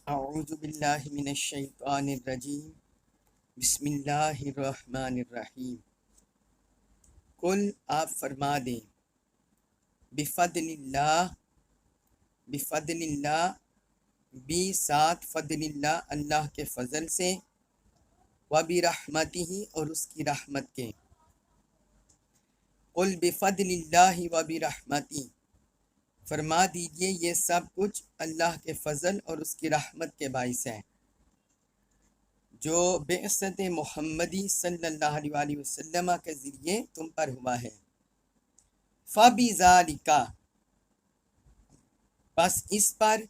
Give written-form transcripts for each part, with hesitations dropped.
اعوذ باللہ من الشیطان الرجیم بسم اللہ الرحمن الرحیم قل آپ فرما دیں بفضل اللہ بی ساتھ فضل اللہ اللہ کے فضل سے وبرحمتہ اور اس کی رحمت کے قل بفضل اللہ وبرحمتہ فرما دیجئے یہ سب کچھ اللہ کے فضل اور اس کی رحمت کے باعث ہے جو بعثت محمدی صلی اللہ علیہ وآلہ وسلم کے ذریعے تم پر ہوا ہے فَبِذَالِكَ بس اس پر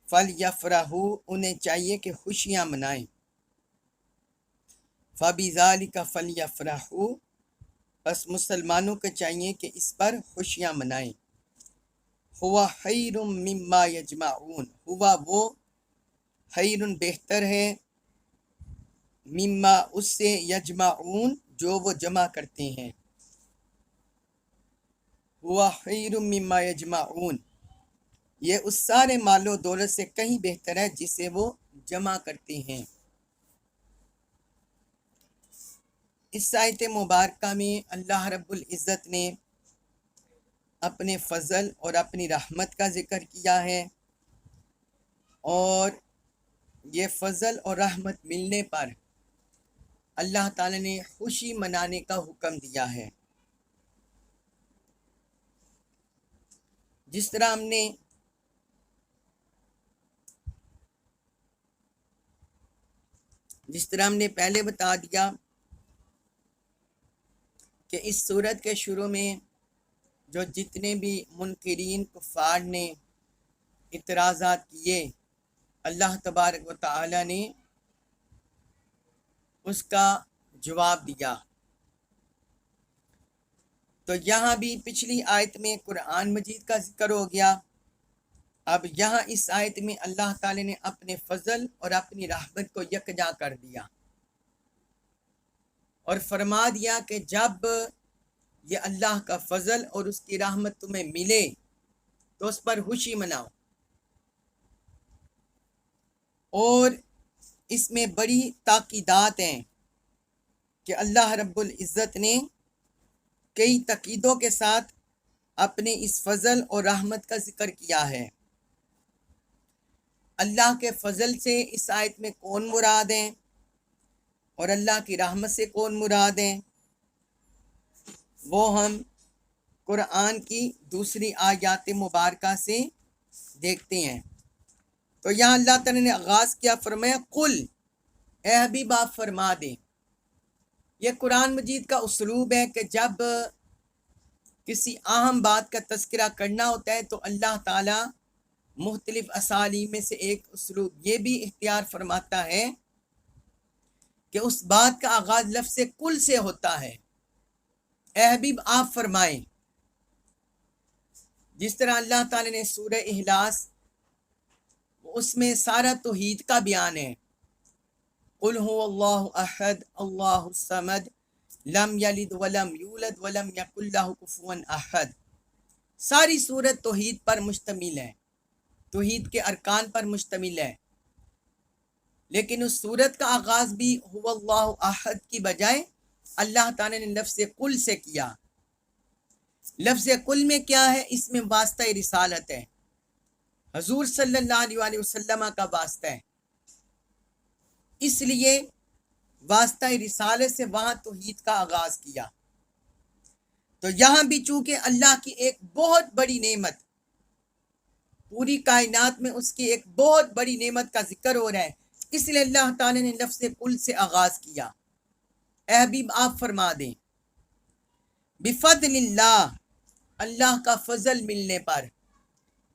فَلْيَفْرَحُوا انہیں چاہیے کہ خوشیاں منائیں فَبِذَالِكَ فَلْيَفْرَحُوا بس مسلمانوں کو چاہیے کہ اس پر خوشیاں منائیں ہوا خیر مما یجمعون ہوا وہ خیر بہتر ہے مما اس سے یجمعون جو وہ جمع کرتے ہیں ہوا خیر مما یجمعون یہ اس سارے مال و دولت سے کہیں بہتر ہے جسے وہ جمع کرتے ہیں۔ اس آیت مبارکہ میں اللہ رب العزت نے اپنے فضل اور اپنی رحمت کا ذکر کیا ہے، اور یہ فضل اور رحمت ملنے پر اللہ تعالی نے خوشی منانے کا حکم دیا ہے۔ جس طرح ہم نے پہلے بتا دیا کہ اس سورت کے شروع میں جو جتنے بھی منکرین کفار نے اعتراضات کیے، اللہ تبارک و تعالی نے اس کا جواب دیا۔ تو یہاں بھی پچھلی آیت میں قرآن مجید کا ذکر ہو گیا، اب یہاں اس آیت میں اللہ تعالی نے اپنے فضل اور اپنی رحمت کو یکجا کر دیا اور فرما دیا کہ جب یہ اللہ کا فضل اور اس کی رحمت تمہیں ملے تو اس پر خوشی مناؤ۔ اور اس میں بڑی تاکیدات ہیں کہ اللہ رب العزت نے کئی تاکیدوں کے ساتھ اپنے اس فضل اور رحمت کا ذکر کیا ہے۔ اللہ کے فضل سے اس آیت میں کون مراد ہیں اور اللہ کی رحمت سے کون مراد ہیں، وہ ہم قرآن کی دوسری آیات مبارکہ سے دیکھتے ہیں۔ تو یہاں اللہ تعالی نے آغاز کیا، فرمایا قل اے حبیب آپ فرما دیں۔ یہ قرآن مجید کا اسلوب ہے کہ جب کسی اہم بات کا تذکرہ کرنا ہوتا ہے تو اللہ تعالی مختلف اسالیب میں سے ایک اسلوب یہ بھی اختیار فرماتا ہے کہ اس بات کا آغاز لفظ قل سے ہوتا ہے، اے حبیب آپ فرمائیں۔ جس طرح اللہ تعالی نے سورہ اخلاص، اس میں سارا توحید کا بیان ہے، قل هو اللہ احد اللہ الصمد لم یلد ولم یولد ولم یکن لہ کفوا احد۔ ساری سورت توحید پر مشتمل ہے، توحید کے ارکان پر مشتمل ہے، لیکن اس سورت کا آغاز بھی هو اللہ احد کی بجائے اللہ تعالی نے لفظ قل سے کیا۔ لفظ قل میں کیا ہے؟ اس میں واسطہ رسالت ہے، حضور صلی اللہ علیہ وآلہ وسلم کا واسطہ ہے، اس لیے واسطہ رسالت سے وہاں توحید کا آغاز کیا۔ تو یہاں بھی چونکہ اللہ کی ایک بہت بڑی نعمت، پوری کائنات میں اس کی ایک بہت بڑی نعمت کا ذکر ہو رہا ہے، اس لیے اللہ تعالی نے لفظ قل سے آغاز کیا، اے حبیب آپ فرما دیں بفضل اللہ اللہ کا فضل ملنے پر،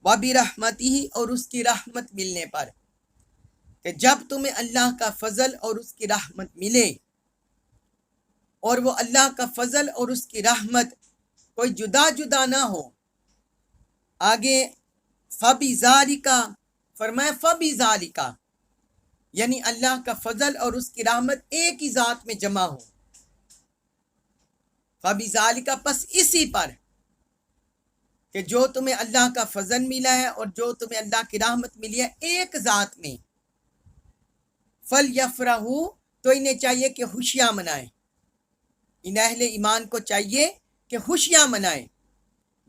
وبرحمتہ اور اس کی رحمت ملنے پر، کہ جب تمہیں اللہ کا فضل اور اس کی رحمت ملے، اور وہ اللہ کا فضل اور اس کی رحمت کوئی جدا جدا نہ ہو، آگے فَبِذَالِكَ فرمایا فَبِذَالِكَ یعنی اللہ کا فضل اور اس کی رحمت ایک ہی ذات میں جمع ہو، فَبِذَالِكَ پس اسی پر، کہ جو تمہیں اللہ کا فضل ملا ہے اور جو تمہیں اللہ کی رحمت ملی ہے ایک ذات میں، فَلْيَفْرَحُوا، تو انہیں چاہیے کہ خوشیاں منائیں، ان اہل ایمان کو چاہیے کہ خوشیاں منائیں،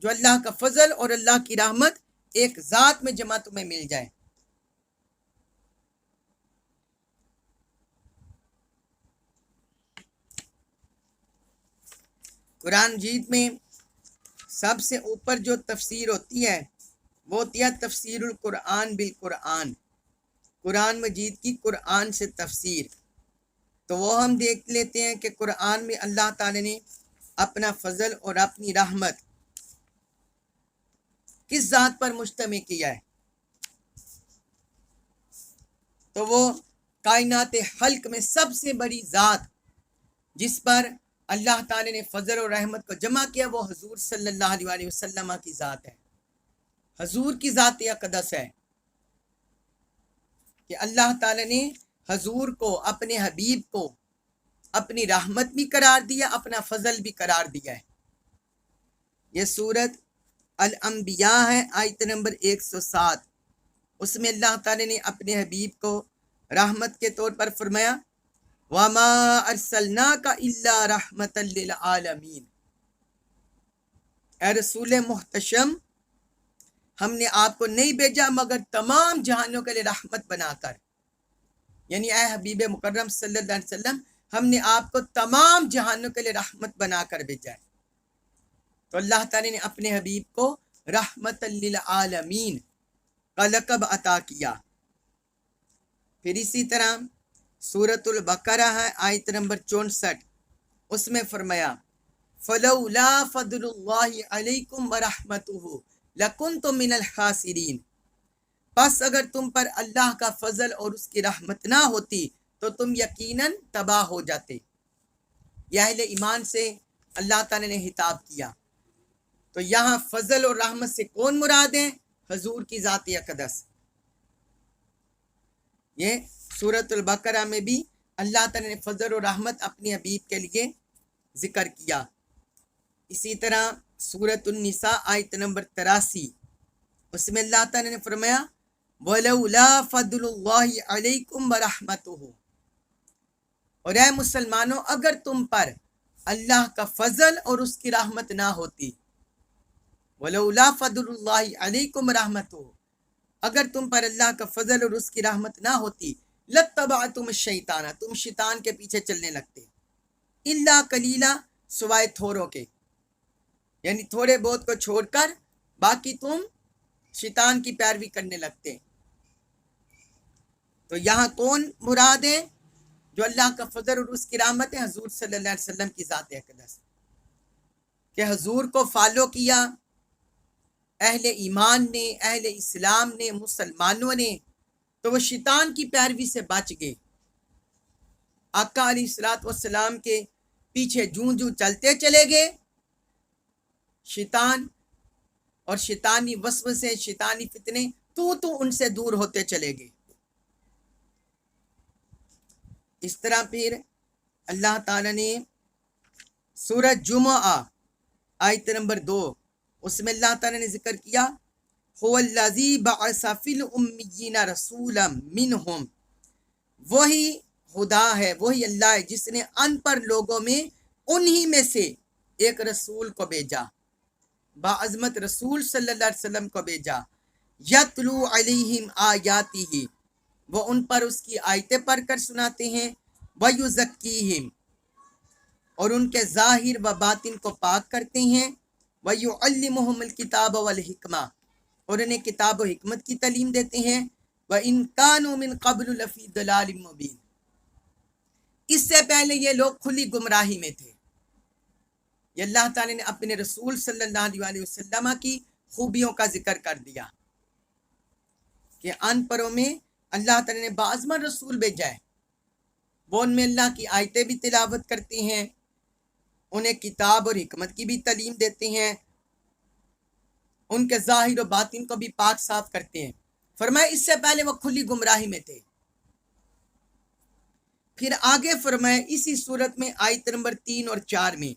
جو اللہ کا فضل اور اللہ کی رحمت ایک ذات میں جمع تمہیں مل جائے۔ قرآن مجید میں سب سے اوپر جو تفسیر ہوتی ہے وہ ہوتی ہے تفسیر القرآن بالقرآن، قرآن مجید کی قرآن سے تفسیر۔ تو وہ ہم دیکھ لیتے ہیں کہ قرآن میں اللہ تعالی نے اپنا فضل اور اپنی رحمت کس ذات پر مجتمع کیا ہے، تو وہ کائنات خلق میں سب سے بڑی ذات جس پر اللہ تعالی نے فضل اور رحمت کو جمع کیا وہ حضور صلی اللہ علیہ وسلم کی ذات ہے، حضور کی ذات اقدس ہے، کہ اللہ تعالی نے حضور کو، اپنے حبیب کو اپنی رحمت بھی قرار دیا، اپنا فضل بھی قرار دیا ہے۔ یہ سورت الانبیاء ہے، آیت نمبر 107۔ اس میں اللہ تعالی نے اپنے حبیب کو رحمت کے طور پر فرمایا وَمَا أَرْسَلْنَاكَ إِلَّا رَحْمَةً لِّلْعَالَمِينَ، اے رسول محتشم، ہم نے آپ کو نہیں بھیجا مگر تمام جہانوں کے لیے رحمت بنا کر، یعنی اے حبیب مکرم صلی اللہ علیہ وسلم، ہم نے آپ کو تمام جہانوں کے لیے رحمت بنا کر بھیجا ہے۔ تو اللہ تعالی نے اپنے حبیب کو رحمت للعالمین کا لقب عطا کیا۔ پھر اسی طرح سورۃ البقرہ ہے، آیت نمبر 64، اس میں فرمایا فَلَوْلَا فَضْلُ اللَّهِ عَلَيْكُمْ وَرَحْمَتُهُ لَكُنْتُمْ مِنَ الْخَاسِرِينَ، پس اگر تم پر اللہ کا فضل اور اس کی رحمت نہ ہوتی تو تم یقیناً تباہ ہو جاتے۔ یہ اہل ایمان سے اللہ تعالی نے خطاب کیا۔ تو یہاں فضل اور رحمت سے کون مراد ہے؟ حضور کی ذات اقدس۔ یہ سورۃ البقرہ میں بھی اللہ تعالی نے فضل اور رحمت اپنے حبیب کے لیے ذکر کیا۔ اسی طرح سورۃ النساء آیت نمبر 83، اس میں اللہ تعالی نے فرمایا وَلَوْلَا فَضْلُ اللَّهِ عَلَيْكُمْ وَرَحْمَتُهُ، اور اے مسلمانوں اگر تم پر اللہ کا فضل اور اس کی رحمت نہ ہوتی، وَلَوْلَا فَضْلُ اللَّهِ عَلَيْكُمْ وَرَحْمَتُهُ، اگر تم پر اللہ کا فضل اور اس کی رحمت نہ ہوتی لَاتَّبَعْتُمُ الشَّيْطَانَ، تم شیطان کے پیچھے چلنے لگتے، اِلَّا قَلِيلًا، سوائے تھوڑوں کے، یعنی تھوڑے بہت کو چھوڑ کر باقی تم شیطان کی پیروی کرنے لگتے۔ تو یہاں کون مراد ہے؟ جو اللہ کا فضل اور اس کی رحمت ہے حضور صلی اللہ علیہ وسلم کی ذات اقدس، کہ حضور کو فالو کیا اہل ایمان نے، اہل اسلام نے، مسلمانوں نے، تو وہ شیطان کی پیروی سے بچ گئے، آقا علیہ الصلوۃ والسلام کے پیچھے جوں جوں چلتے چلے گئے، شیطان اور شیطانی وسوسے، شیطانی فتنے تو ان سے دور ہوتے چلے گئے۔ اس طرح پھر اللہ تعالی نے سورۃ جمعہ آیت نمبر 2، اس میں اللہ تعالی نے ذکر کیا هو الذی بعث فی الامیین رسولا منہم، وہی خدا ہے، وہی اللہ ہے جس نے ان پر لوگوں میں انہی میں سے ایک رسول کو بھیجا، باعظمت رسول صلی اللہ علیہ وسلم کو بھیجا، یتلو علیہم آیاتہ، وہ ان پر اس کی آیتیں پڑھ کر سناتے ہیں، ویزکیہم، اور ان کے ظاہر و باطن کو پاک کرتے ہیں، ویعلمہم الکتاب والحکمہ، اور انہیں کتاب و حکمت کی تعلیم دیتے ہیں، وَإِن كَانُوا مِن قَبْلُ لَفِي ضَلَالٍ مُبِينٍ، اس سے پہلے یہ لوگ کھلی گمراہی میں تھے۔ یہ اللہ تعالی نے اپنے رسول صلی اللہ علیہ وسلم کی خوبیوں کا ذکر کر دیا کہ ان پروں میں اللہ تعالی نے باعظمت رسول بھیجا ہے، وہ ان میں اللہ کی آیتیں بھی تلاوت کرتے ہیں، انہیں کتاب اور حکمت کی بھی تعلیم دیتے ہیں، ان کے ظاہر و باطن کو بھی پاک صاف کرتے ہیں۔ فرمایا اس سے پہلے وہ کھلی گمراہی میں تھے۔ پھر آگے فرمایا اسی صورت میں آیت نمبر 3 اور 4 میں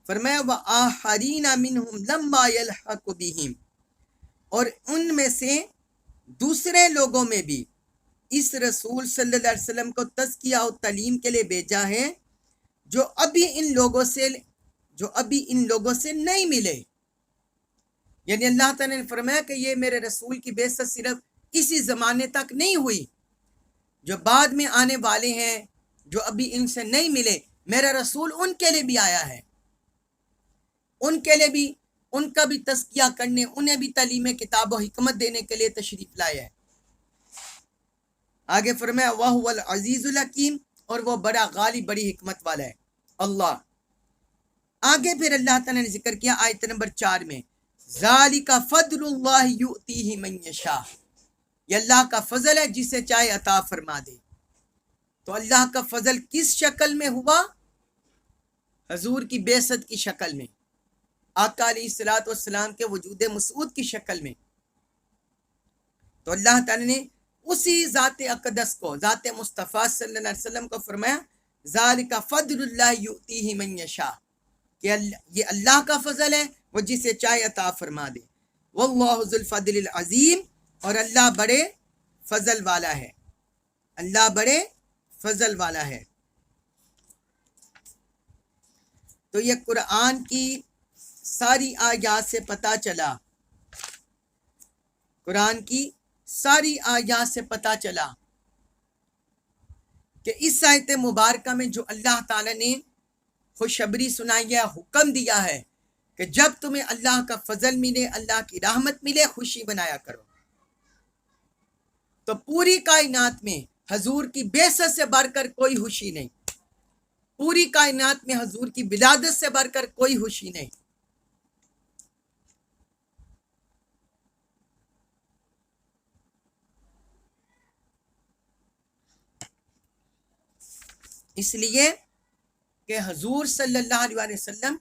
فرمایا وآخرین منہم لما یلحق بہم، اور ان میں سے دوسرے لوگوں میں بھی اس رسول صلی اللہ علیہ وسلم کو تزکیہ و تعلیم کے لیے بھیجا ہے جو ابھی ان لوگوں سے نہیں ملے۔ یعنی اللہ تعالیٰ نے فرمایا کہ یہ میرے رسول کی بعثت صرف اسی زمانے تک نہیں ہوئی، جو بعد میں آنے والے ہیں جو ابھی ان سے نہیں ملے، میرا رسول ان کے لیے بھی آیا ہے، ان کے لیے بھی ان کا بھی تزکیہ کرنے، انہیں بھی تعلیم کتاب و حکمت دینے کے لیے تشریف لایا ہے۔ آگے فرمایا وَهُوَ الْعَزِيزُ الْحَكِيمُ، اور وہ بڑا غالب بڑی حکمت والا ہے اللہ۔ آگے پھر اللہ تعالیٰ نے ذکر کیا آیت نمبر 4 میں ذَلِكَ فَضْلُ اللَّهِ يُؤْتِيهِ مَن يَشَاءُ، یہ اللہ کا فضل ہے جسے چاہے عطا فرما دے۔ تو اللہ کا فضل کس شکل میں ہوا؟ حضور کی بعثت کی شکل میں، آقا علیہ الصلوۃ والسلام کے وجود مسعود کی شکل میں۔ تو اللہ تعالی نے اسی ذات اقدس کو، ذات مصطفیٰ صلی اللہ علیہ وسلم کو فرمایا ذالک فضل اللہ یؤتیہ من یشاء، کہ یہ اللہ کا فضل ہے، وہ جسے چاہے عطا فرما دے۔ واللہ ذو الفضل العظیم، اور اللہ بڑے فضل والا ہے، اللہ بڑے فضل والا ہے۔ تو یہ قرآن کی ساری آیات سے پتہ چلا، قرآن کی ساری آیات سے پتہ چلا کہ اس آیت مبارکہ میں جو اللہ تعالی نے خوشخبری سنائی ہے، حکم دیا ہے کہ جب تمہیں اللہ کا فضل ملے، اللہ کی رحمت ملے، خوشی بنایا کرو۔ تو پوری کائنات میں حضور کی بعثت سے بڑھ کر کوئی خوشی نہیں، پوری کائنات میں حضور کی ولادت سے بڑھ کر کوئی خوشی نہیں۔ اس لیے کہ حضور صلی اللہ علیہ وسلم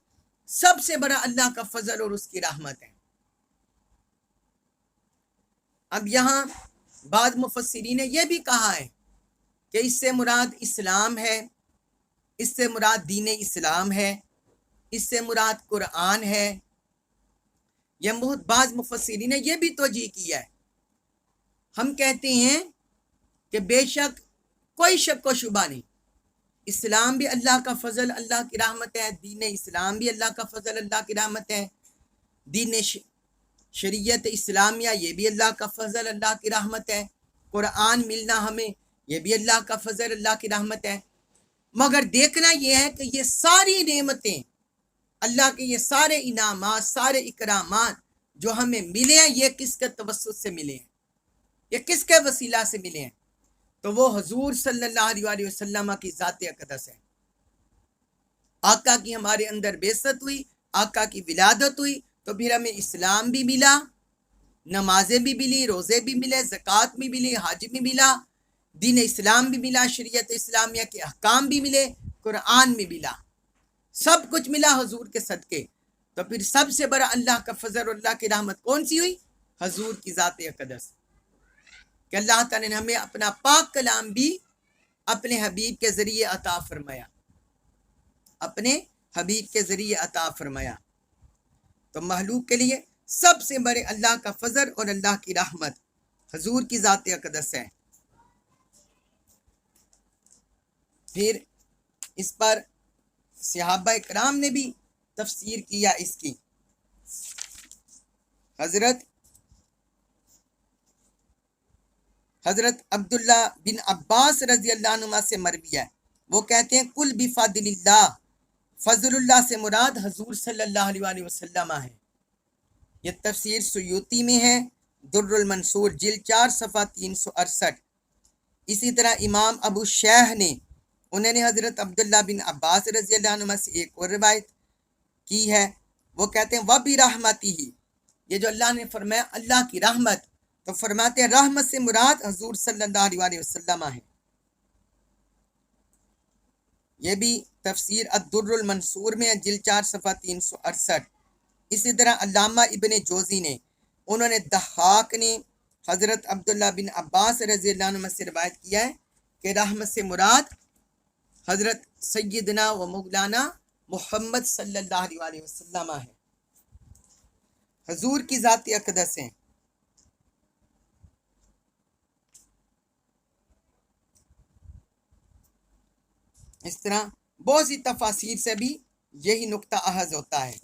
سب سے بڑا اللہ کا فضل اور اس کی رحمت ہے۔ اب یہاں بعض مفسرین نے یہ بھی کہا ہے کہ اس سے مراد اسلام ہے، اس سے مراد دین اسلام ہے، اس سے مراد قرآن ہے۔ یہ بعض مفسرین نے یہ بھی توجیہ کیا ہے۔ ہم کہتے ہیں کہ بے شک کوئی شک و شبہ نہیں، اسلام بھی اللہ کا فضل اللہ کی رحمت ہے، دین اسلام بھی اللہ کا فضل اللہ کی رحمت ہے، دین شریعت اسلامیہ یہ بھی اللہ کا فضل اللہ کی رحمت ہے، قرآن ملنا ہمیں یہ بھی اللہ کا فضل اللہ کی رحمت ہے۔ مگر دیکھنا یہ ہے کہ یہ ساری نعمتیں، اللہ کے یہ سارے انعامات، سارے اکرامات جو ہمیں ملے ہیں، یہ کس کے توسط سے ملے ہیں، یہ کس کے وسیلہ سے ملے ہیں؟ تو وہ حضور صلی اللہ علیہ وسلم کی ذات اقدس ہے۔ آقا کی ہمارے اندر بعثت ہوئی، آقا کی ولادت ہوئی، تو پھر ہمیں اسلام بھی ملا، نمازیں بھی ملی، روزے بھی ملے، زکوٰۃ بھی ملی، حج بھی ملا، دین اسلام بھی ملا، شریعت اسلامیہ کے احکام بھی ملے، قرآن بھی ملا، سب کچھ ملا حضور کے صدقے۔ تو پھر سب سے بڑا اللہ کا فضل اور اللہ کی رحمت کون سی ہوئی؟ حضور کی ذات اقدس، کہ اللہ تعالیٰ نے ہمیں اپنا پاک کلام بھی اپنے حبیب کے ذریعے عطا فرمایا، اپنے حبیب کے ذریعے عطا فرمایا۔ تو مخلوق کے لیے سب سے بڑے اللہ کا فضل اور اللہ کی رحمت حضور کی ذات اقدس ہے۔ پھر اس پر صحابہ کرام نے بھی تفسیر کیا اس کی۔ حضرت عبداللہ بن عباس رضی اللہ عنہ سے مروی ہے، وہ کہتے ہیں کل بفضل اللہ، فضل اللہ سے مراد حضور صلی اللہ علیہ وسلم ہے۔ یہ تفسیر سیوطی میں ہے، در المنصور جلد 4 صفحہ 368۔ اسی طرح امام ابو شیخ نے، انہوں نے حضرت عبداللہ بن عباس رضی اللہ عنہ سے ایک اور روایت کی ہے، وہ کہتے ہیں وَبِرَحْمَتِهِ، یہ جو اللہ نے فرمایا اللہ کی رحمت، تو فرماتے ہیں رحمت سے مراد حضور صلی اللہ علیہ وسلم ہے۔ یہ بھی تفسیر الدر المنصور میں جلد 4 صفحہ 368۔ اسی طرح علامہ ابن جوزی نے، انہوں نے ضحاک نے حضرت عبداللہ بن عباس رضی اللہ عنہ سے روایت کیا ہے کہ رحمت سے مراد حضرت سیدنا و مولانا محمد صلی اللہ علیہ وسلم ہے، حضور کی ذات اقدس ہیں۔ اس طرح بہت سی تفاسیر سے بھی یہی نقطہ اخذ ہوتا ہے۔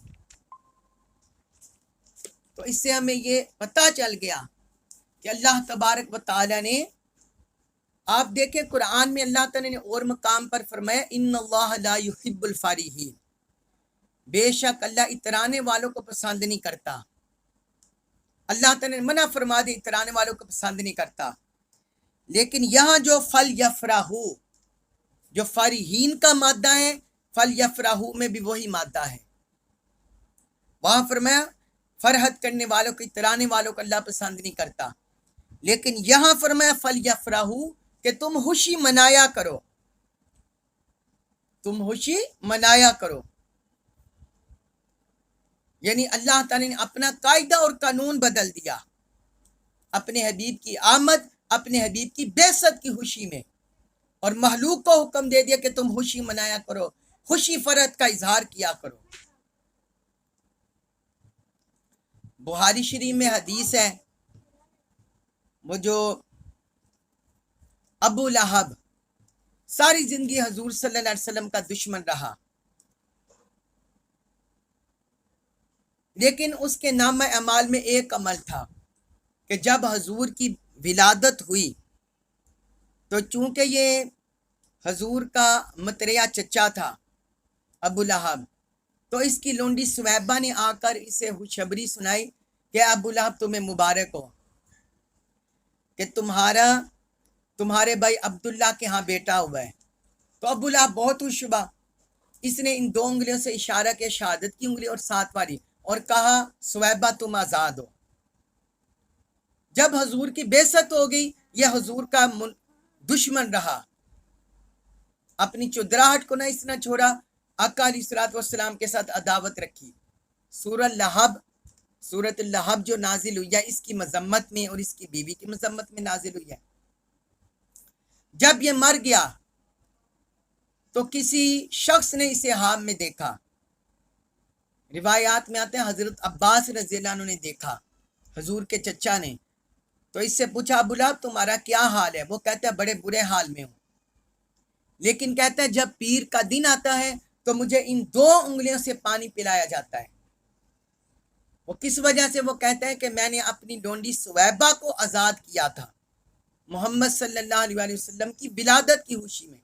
تو اس سے ہمیں یہ پتہ چل گیا کہ اللہ تبارک و تعالی نے، آپ دیکھیں قرآن میں اللہ تعالی نے اور مقام پر فرمایا ان اللہ لا یحب الفریحین، بے شک اللہ اترانے والوں کو پسند نہیں کرتا۔ اللہ تعالی نے منع فرما دے، اترانے والوں کو پسند نہیں کرتا۔ لیکن یہاں جو فل یفرحو، جو فریحین کا مادہ ہے، فل یفرحو میں بھی وہی مادہ ہے۔ وہاں فرمایا فرحت کرنے والوں کو، اترانے والوں کو اللہ پسند نہیں کرتا، لیکن یہاں فرمایا فل یفرحو کہ تم خوشی منایا کرو، تم خوشی منایا کرو۔ یعنی اللہ تعالی نے اپنا قاعدہ اور قانون بدل دیا اپنے حبیب کی آمد، اپنے حبیب کی بعثت کی خوشی میں، اور مخلوق کو حکم دے دیا کہ تم خوشی منایا کرو، خوشی فرحت کا اظہار کیا کرو۔ بخاری شریف میں حدیث ہے، وہ جو ابو لہب ساری زندگی حضور صلی اللہ علیہ وسلم کا دشمن رہا، لیکن اس کے نامہ اعمال میں ایک عمل تھا کہ جب حضور کی ولادت ہوئی تو چونکہ یہ حضور کا متریہ چچا تھا ابو لہب، تو اس کی لونڈی سویبہ نے آ کر اسے خوشخبری سنائی کہ ابو لہب تمہیں مبارک ہو کہ تمہارے بھائی عبداللہ کے ہاں بیٹا ہوا ہے۔ تو ابو لہب بہت خوش ہوا، اس نے ان 2 انگلیوں سے اشارہ کیا، شہادت کی انگلی اور 7 والی، اور کہا سویبہ تم آزاد ہو۔ جب حضور کی بعثت ہو گئی، یہ حضور کا دشمن رہا، اپنی چدراہٹ کو نہ اس نے چھوڑا، آقا علیہ الصلوۃ والسلام کے ساتھ عداوت رکھی۔ سورۃ اللہب جو نازل ہوئی ہے اس کی مذمت میں اور اس کی بیوی کی مذمت میں نازل ہوئی ہے۔ جب یہ مر گیا تو کسی شخص نے اسے حام میں دیکھا، روایات میں آتے ہیں حضرت عباس رضی اللہ عنہ نے دیکھا حضور کے چچا نے، تو اس سے پوچھا ابو لہب تمہارا کیا حال ہے؟ وہ کہتا ہے بڑے برے حال میں ہوں، لیکن کہتا ہے جب پیر کا دن آتا ہے تو مجھے ان 2 انگلیوں سے پانی پلایا جاتا ہے۔ وہ کس وجہ سے؟ وہ کہتا ہے کہ میں نے اپنی ڈونڈی سویبہ کو آزاد کیا تھا محمد صلی اللہ علیہ وسلم کی ولادت کی خوشی میں،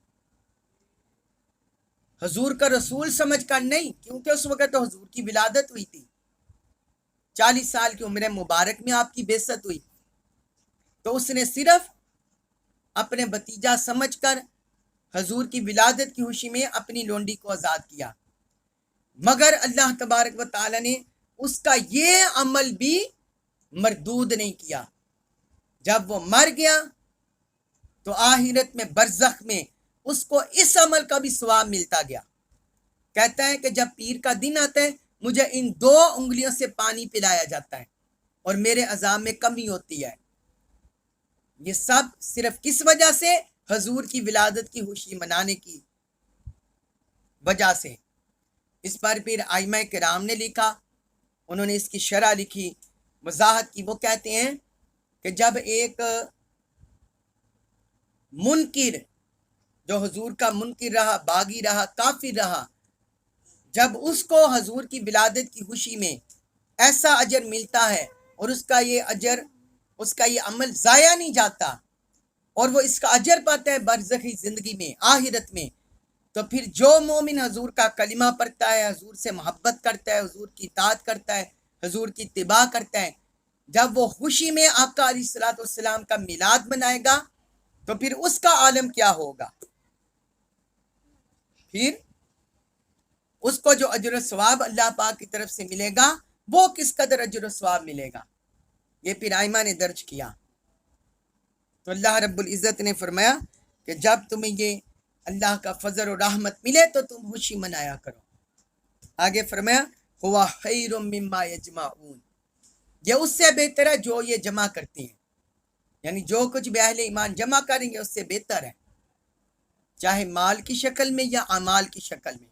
حضور کا رسول سمجھ کر نہیں، کیونکہ اس وقت تو حضور کی ولادت ہوئی تھی، 40 سال کی عمر مبارک میں آپ کی بعثت ہوئی، تو اس نے صرف اپنے بھتیجا سمجھ کر حضور کی ولادت کی خوشی میں اپنی لونڈی کو آزاد کیا، مگر اللہ تبارک و تعالی نے اس کا یہ عمل بھی مردود نہیں کیا۔ جب وہ مر گیا تو آخرت میں برزخ میں اس کو اس عمل کا بھی ثواب ملتا گیا۔ کہتا ہے کہ جب پیر کا دن آتا ہے مجھے ان 2 انگلیوں سے پانی پلایا جاتا ہے اور میرے عذاب میں کمی ہوتی ہے۔ یہ سب صرف کس وجہ سے؟ حضور کی ولادت کی خوشی منانے کی وجہ سے۔ اس پر پھر ائمہ کرام نے لکھا، انہوں نے اس کی شرح لکھی، وضاحت کی۔ وہ کہتے ہیں کہ جب ایک منکر جو حضور کا منکر رہا، باغی رہا، کافر رہا، جب اس کو حضور کی ولادت کی خوشی میں ایسا اجر ملتا ہے اور اس کا یہ عمل ضائع نہیں جاتا اور وہ اس کا اجر پاتا ہے برزخی زندگی میں، آخرت میں، تو پھر جو مومن حضور کا کلمہ پڑھتا ہے، حضور سے محبت کرتا ہے، حضور کی اطاعت کرتا ہے، حضور کی اتباع کرتا ہے، جب وہ خوشی میں آقا علیہ الصلوۃ والسلام کا میلاد منائے گا تو پھر اس کا عالم کیا ہوگا؟ پھر اس کو جو اجر و ثواب اللہ پاک کی طرف سے ملے گا وہ کس قدر اجر و ثواب ملے گا، یہ پھر ائمہ نے درج کیا۔ تو اللہ رب العزت نے فرمایا کہ جب تمہیں یہ اللہ کا فضل و رحمت ملے تو تم خوشی منایا کرو۔ آگے فرمایا ہوا خیر مما یجمعون، یہ اس سے بہتر ہے جو یہ جمع کرتے ہیں، یعنی جو کچھ بھی اہل ایمان جمع کریں گے اس سے بہتر ہے، چاہے مال کی شکل میں یا اعمال کی شکل میں۔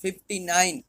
59,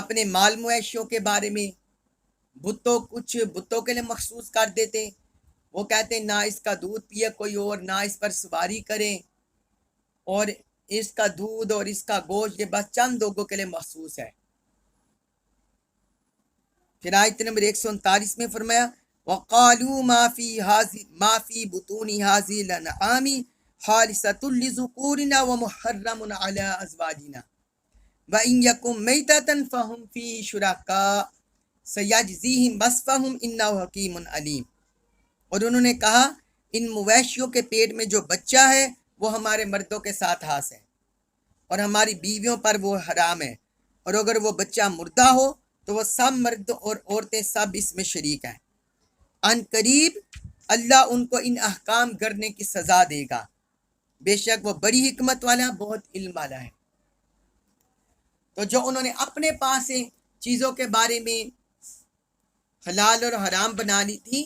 اپنے مال مویشیوں کے بارے میں کچھ بتوں کے لیے مخصوص کر دیتے. وہ کہتے نہ اس کا دودھ پیے کوئی اور، نہ اس پر سواری کرے، اور اس کا دودھ اور اس کا گوشت یہ بس چند لوگوں کے لیے مخصوص ہے. پھر آیت نمبر 139 میں فرمایا وَقَالُوا مَا فِي بُطُونِ هَٰذِهِ الْأَنْعَامِ خَالِصَةٌ لِّذُكُورِنَا وَمُحَرَّمٌ عَلَىٰ أَزْوَاجِنَا وَإِن يَكُن مَّيْتَةً فَهُمْ فِيهِ شُرَكَاءُ سَيَجْزِيهِمْ وَصْفَهُمْ إِنَّهُ حَكِيمٌ عَلِيمٌ. اور انہوں نے کہا ان مویشیوں کے پیٹ میں جو بچہ ہے وہ ہمارے مردوں کے ساتھ ہاس ہے اور ہماری بیویوں پر وہ حرام ہے، اور اگر وہ بچہ مردہ ہو تو وہ سب مرد اور عورتیں سب اس میں شریک ہیں. ان قریب اللہ ان کو ان احکام کرنے کی سزا دے گا، بے شک وہ بڑی حکمت والا بہت علم والا ہے. تو جو انہوں نے اپنے پاس سے چیزوں کے بارے میں حلال اور حرام بنا لی تھی،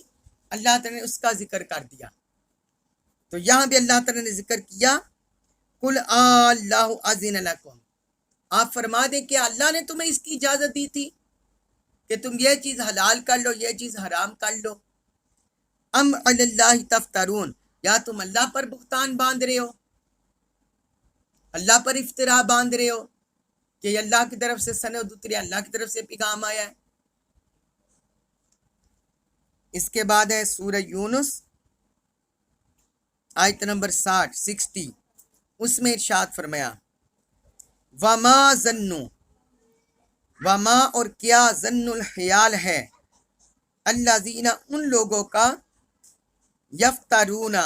اللہ تعالیٰ نے اس کا ذکر کر دیا. تو یہاں بھی اللہ تعالیٰ نے ذکر کیا قُلْ اللَّهُ أَذِنَ لَكُمْ، آپ فرما دیں کہ اللہ نے تمہیں اس کی اجازت دی تھی کہ تم یہ چیز حلال کر لو، یہ چیز حرام کر لو. ام علی اللہ تفترون، یا تم اللہ پر بہتان باندھ رہے ہو، اللہ پر افطرا باندھ رہے ہو کہ یہ اللہ کی طرف سے سند اتری، اللہ کی طرف سے پیغام آیا ہے. اس کے بعد ہے سورہ یونس آیت نمبر 60 اس میں ارشاد فرمایا وما ظنوا، وما اور کیا ظن الخیال ہے الذین ان لوگوں کا یفترون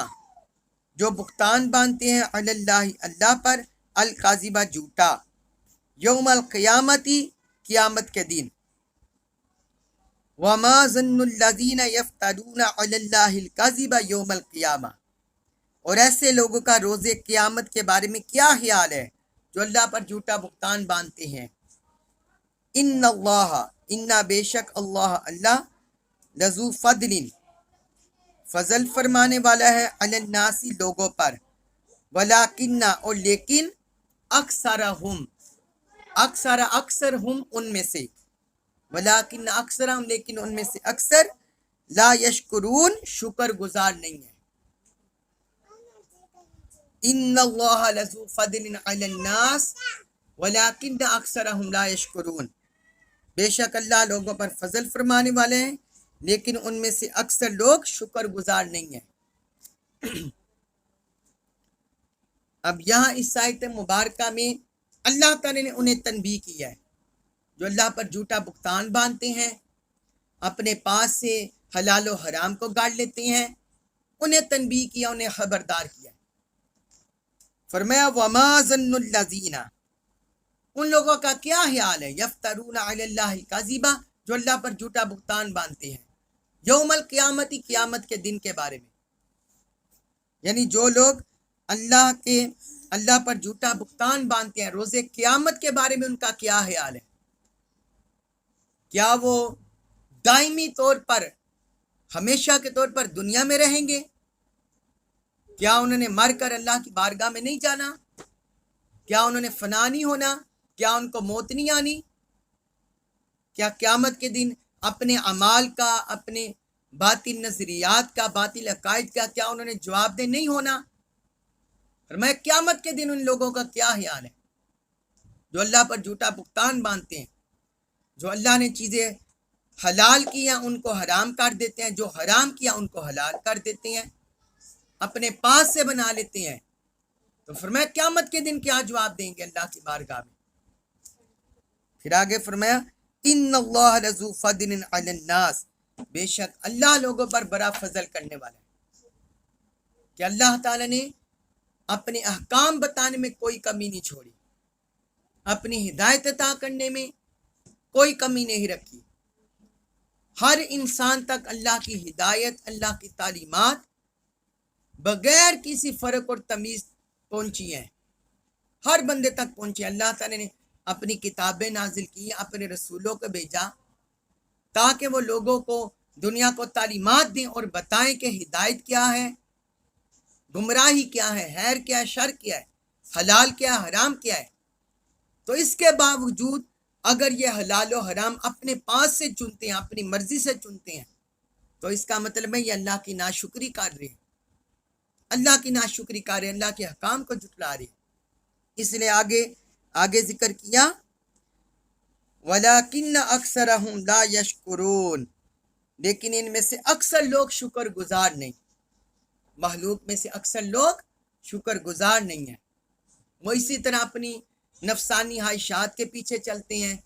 جو بہتان باندھتے ہیں علی اللہ اللہ پر الکاذبہ جھوٹا یوم القیامتی قیامت کے دن. وما ظن الذین یفترون علی اللہ الکاذب یوم القیامہ، اور ایسے لوگوں کا روز قیامت کے بارے میں کیا خیال ہے جو اللہ پر جھوٹا بہتان باندھتے ہیں. ان اللہ، انا بے شک اللہ لذو فضل، فضل فرمانے والا ہے علی الناس لوگوں پر، ولیکن اور لیکن اکثرہم، اکثر ہم ان میں سے، ولیکن اکثرہم لیکن ان میں سے اکثر لا یشکرون شکر گزار نہیں ہے. ان اللہ لذو فضل علی الناس ولیکن اکثرہم لا یشکرون، بے شک اللہ لوگوں پر فضل فرمانے والے ہیں لیکن ان میں سے اکثر لوگ شکر گزار نہیں ہیں. اب یہاں اس آیت مبارکہ میں اللہ تعالی نے انہیں تنبیہ کیا ہے جو اللہ پر جھوٹا بہتان باندھتے ہیں، اپنے پاس سے حلال و حرام کو گاڑ لیتے ہیں، انہیں تنبیہ کیا، انہیں خبردار کیا. فرمایا وما ظن الذین، ان لوگوں کا کیا خیال ہے یفترون علی اللہ الکاذبہ جو اللہ پر جھوٹا بہتان باندھتے ہیں یوم القیامتی قیامت کے دن کے بارے میں. یعنی جو لوگ اللہ پر جھوٹا بہتان باندھتے ہیں روز قیامت کے بارے میں ان کا کیا خیال ہے. کیا وہ دائمی طور پر ہمیشہ کے طور پر دنیا میں رہیں گے؟ کیا انہوں نے مر کر اللہ کی بارگاہ میں نہیں جانا؟ کیا انہوں نے فنا نہیں ہونا؟ کیا ان کو موت نہیں آنی؟ کیا قیامت کے دن اپنے اعمال کا، اپنے باطل نظریات کا، باطل عقائد کا کیا انہوں نے جواب دہ نہیں ہونا؟ فرمایا قیامت کے دن ان لوگوں کا کیا خیال ہے جو اللہ پر جھوٹا بہتان باندھتے ہیں، جو اللہ نے چیزیں حلال کیا ان کو حرام کر دیتے ہیں، جو حرام کیا ان کو حلال کر دیتے ہیں، اپنے پاس سے بنا لیتے ہیں. تو فرمایا قیامت کے دن کیا جواب دیں گے اللہ کی بارگاہ میں. پھر آگے فرمایا ان اللہ لذو فضل علی الناس، بے شک اللہ لوگوں پر بڑا فضل کرنے والا ہے کہ اللہ تعالی نے اپنے احکام بتانے میں کوئی کمی نہیں چھوڑی، اپنی ہدایت عطا کرنے میں کوئی کمی نہیں رکھی. ہر انسان تک اللہ کی ہدایت، اللہ کی تعلیمات بغیر کسی فرق اور تمیز پہنچی ہیں، ہر بندے تک پہنچی. اللہ تعالی نے اپنی کتابیں نازل کی، اپنے رسولوں کو بھیجا تاکہ وہ لوگوں کو، دنیا کو تعلیمات دیں اور بتائیں کہ ہدایت کیا ہے، گمراہی کیا ہے، خیر کیا ہے، شر کیا ہے، حلال کیا ہے، حرام کیا ہے. تو اس کے باوجود اگر یہ حلال و حرام اپنے پاس سے چنتے ہیں، اپنی مرضی سے چنتے ہیں، تو اس کا مطلب ہے یہ اللہ کی ناشکری کر رہے ہیں، اللہ کی ناشکری کر رہے ہیں، اللہ کے حکام کو جھٹلا رہے ہیں۔ اس لیے آگے ذکر کیا وَلَٰكِنَّ أَكْثَرَهُمْ لَا يَشْكُرُونَ، لیکن ان میں سے اکثر لوگ شکر گزار نہیں، مخلوق میں سے اکثر لوگ شکر گزار نہیں ہیں۔ وہ اسی طرح اپنی نفسانی خواہشات کے پیچھے چلتے ہیں،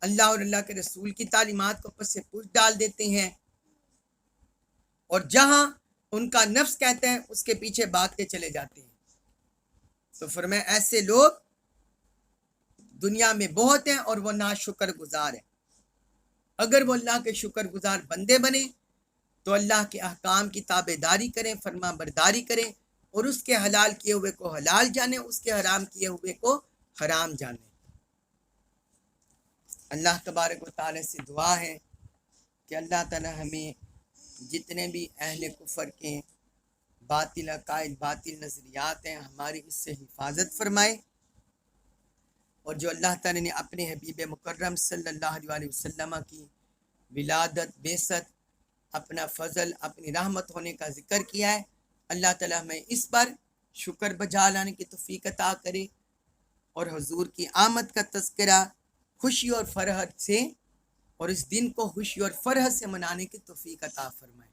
اللہ اور اللہ کے رسول کی تعلیمات کو پس پش ڈال دیتے ہیں، اور جہاں ان کا نفس کہتا ہے اس کے پیچھے بھاگتے چلے جاتے ہیں۔ تو فرمایا ایسے لوگ دنیا میں بہت ہیں اور وہ ناشکر گزار ہیں۔ اگر وہ اللہ کے شکر گزار بندے بنے تو اللہ کے احکام کی تابع داری کریں، فرما برداری کریں، اور اس کے حلال کیے ہوئے کو حلال جانیں، اس کے حرام کیے ہوئے کو حرام جانیں۔ اللہ تبارک و تعالی سے دعا ہے کہ اللہ تعالی ہمیں جتنے بھی اہل کفر کے باطل عقائد، باطل نظریات ہیں، ہماری اس سے حفاظت فرمائے، اور جو اللہ تعالی نے اپنے حبیب مکرم صلی اللہ علیہ وسلم کی ولادت، بعثت، اپنا فضل، اپنی رحمت ہونے کا ذکر کیا ہے، اللہ تعالی ہمیں اس پر شکر بجا لانے کی توفیق عطا کرے، اور حضور کی آمد کا تذکرہ خوشی اور فرحت سے، اور اس دن کو خوشی اور فرحت سے منانے کی توفیق عطا فرمائے۔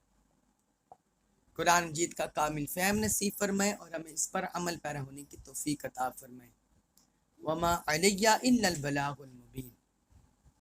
قرآن مجید کا کامل فہم نصیب فرمائے اور ہمیں اس پر عمل پیرا ہونے کی توفیق عطا فرمائے۔ وما علیہ الا البلاغ المبین۔